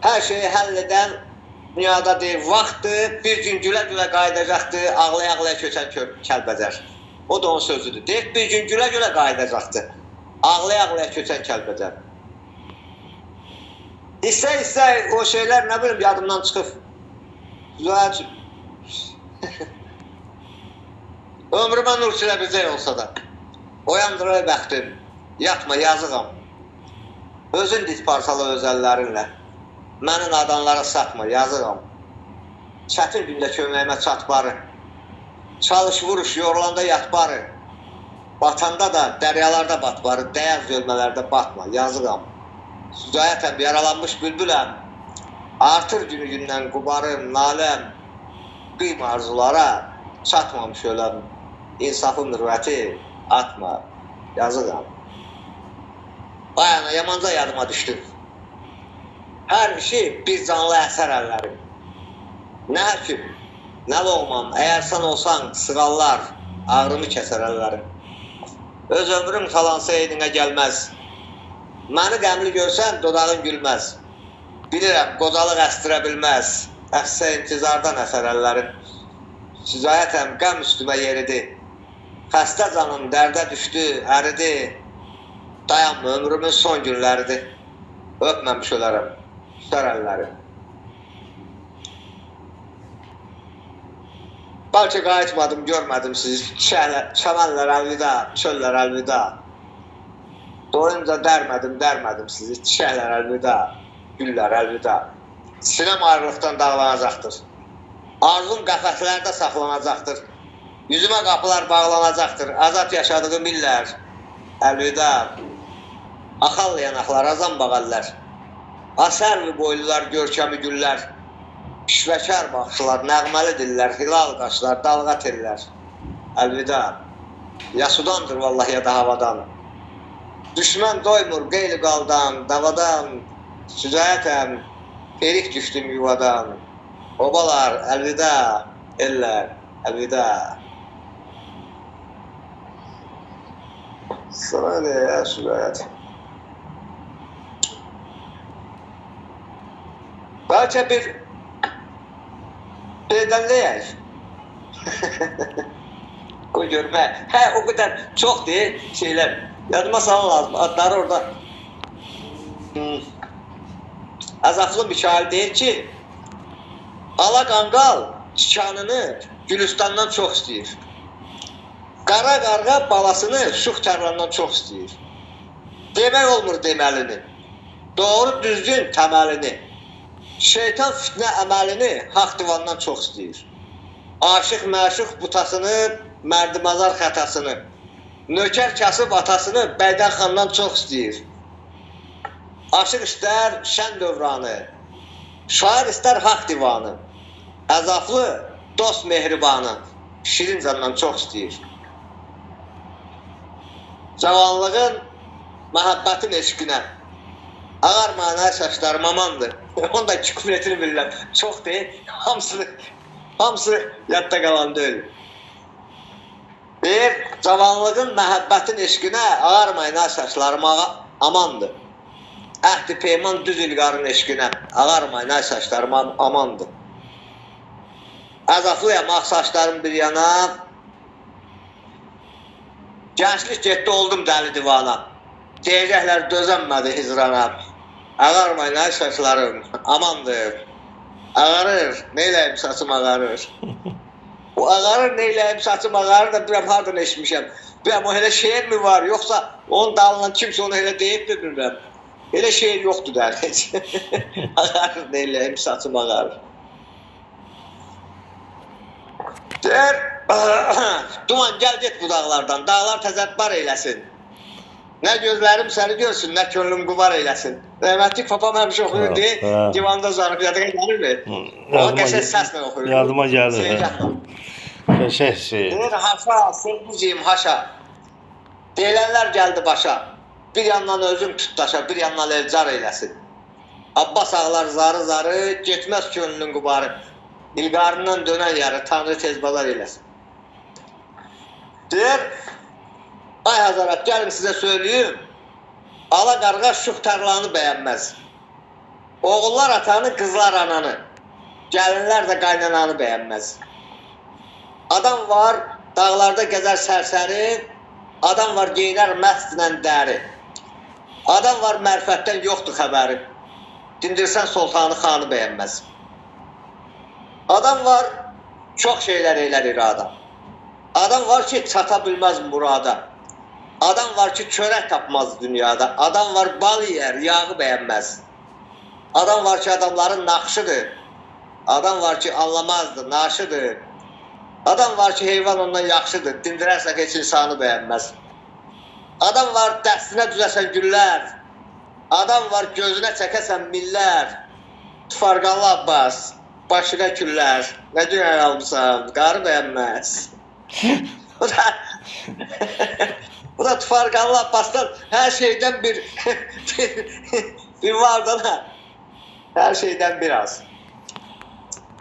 Hər şeyi həll edən dünyada deyir, vaxtdır, bir gün gülə-gülə qayıdacaqdır, ağlaya-ağlaya köçən Kəlbəcər. O da onun sözüdür. Deyir, bir gün gülə-gülə qayıdacaqdır, ağlaya-ağlaya köçən Kəlbəcər. İstə-istə o şeylər, nə bilim, yadımdan çıxıb. Ömrümə nur silə biləcək olsa da, oyandırır bəxtim, yatma, yazığam. Özün dit parçalı öz əllərinlə. Məni nadanlara satma, yazığam. Çətin gündə köməyimə çat barı. Çalış, vuruş, yorulanda yat barı. Batanda da, dəryalarda bat barı, dəyəz gölmələrdə batma, yazığam. Sücayətəm, yaralanmış bülbüləm. Artır günü gündən qubarım, naləm. Qıyma arzulara, çatmamış öləm. İnsafın mürvəti, atma, yazığam. Bayana, yamanca yadıma düşdüm. Hər işi bir canlı əsər əllərim. Nə həkim, nə loğman, əgər sən olsan, sığallar, ağrımı kəsər əllərim. Öz ömrüm talansa eydinə gəlməz. Məni qəmli görsən, dodağın gülməz. Bilirəm, qocalıq əstirə bilməz. Əssə intizardan əsər əllərim. Sücayətəm, qəm üstümə yeridi. Xəstə canım dərdə düşdü, əridi. Dayanma, ömrümün son günləridir. Öpməmiş ölərəm, üstər əllərim. Bəlkə qayıtmadım, görmədim sizi. Çəmənlər əlvida, çöllər əlvida. Doyunca dərmədim sizi. Çiçəklər əlvida, güllər əlvida. Sinəm ayrılıqdan dağlanacaqdır. Arzum qəfətlərdə saxlanacaqdır. Yüzümə qapılar bağlanacaqdır. Azad yaşadığım illər əlvida. Axallı yanaqlar, azam bağallar. Asərli boylular, görkəmi güllər. Pişvəkər baxışlar, nəğməli dillər, hilal qaşlar, dalğa tellər. Əlvida. Ya sudandır vallahi ya da havadan. Düşmən doymur qeyli qaldan, davadan. Sücayətəm, ferik düşdüm yuvadan. Obalar, əlvida, eller, əlvida. Sana ne ya Sücayət? Bəlkə bir şeydən deyək. Qoy görmə. Hə, o qədər çox deyil şeylər. Yadıma sana lazım. Adları orada. Əzaflı Mikail deyir ki, ala qanqal tikanını Gülüstandan çox istəyir. Qara qarğa balasını Şux tərlandan çox istəyir. Demək olmur deməlini. Doğru düzgün təməlini. Şeytan fitnə əməlini haqq divandan çox istəyir. Aşıq məşuq butasını, mərdimazar xətasını, nökər kasıb atasını Bəydən xandan çox istəyir. Aşıq istər şən dövranı, şair istər haqq divanı, əzaflı dost mehribanı, şirin candan çox istəyir. Cavanlığın məhəbbətin eşqinə, ağar mənə saçlarım amandır. Onu da küfretini bilirəm. Çox deyil, hamısı yadda qalan deyil. Deyir, cavanlığın məhəbbətin eşqinə, ağar mənə saçlarım amandır. Əhd-i peyman düz ilqarın eşqinə, ağar mənə saçlarım amandır. Əzaflıyam, ağ saçlarım bir yana, gənclik getdi, oldum dəli divana. Deyəcəklər, dözənmədi hicrana. Ağarmayın, ay saçlarım, amandır. Ağarır, neyləyim saçım ağarır. O ağarır, neyləyim saçım ağarır da biləm hardan eşmişəm. Biləm o elə şeir mi var, yoxsa onun dalından kimsə onu elə deyib de bilməm. Elə şeir yoxdur der. Ağarır, neyləyim saçım ağarır. Deyir, duman gəl get bu dağlardan, dağlar təzədbar eyləsin. Nə gözlərim səni görsün, nə könlüm qubar eyləsin. Rəhmətlik papam həmişə oxuyur deyir, divanda uzanıb yadığa gəlir mi? O qəşək səslə oxuyur. Yadıma gəlir. Qəşək şey. Deyir, haşa, sevgiciyim, haşa. Deyilənlər gəldi başa. Bir yandan özüm tutdaşa, bir yandan elcar eyləsin. Abbas ağlar zarı, getməz könlünün qubarı. İlqarından dönən yarı, Tanrı tez bazar eyləsin. Deyir, ay Hazarat, gəlin sizə söyləyim, ala qarğa Şux tərlanı bəyənməz. Oğullar atanı, qızlar ananı. Gəlinlər də qaynananı bəyənməz. Adam var, dağlarda gəzər sərsəri. Adam var, geyinər məstlə dəri. Adam var, mərifətdən yoxdur xəbəri. Dindirsən sultanı, xanı bəyənməz. Adam var, çox şeylər eylər irada. Adam var ki, çata bilməz murada. Adam var ki, çörək tapmaz dünyada. Adam var, bal yiyər, yağı bəyənməz. Adam var ki, adamların naxşıdır. Adam var ki, anlamazdır, naşıdır. Adam var ki, heyvan ondan yaxşıdır. Dindirərsə heç insanı bəyənməz. Adam var, dəstinə düzəsən güllər. Adam var, gözünə çəkəsən millər. Tufarqanlı Abbas, başına küllər. Nə günlər almışam, qarı bəyənməz. Bu da Tufarqanlı Abbasdan hər şeydən bir var da, hər şeydən biraz.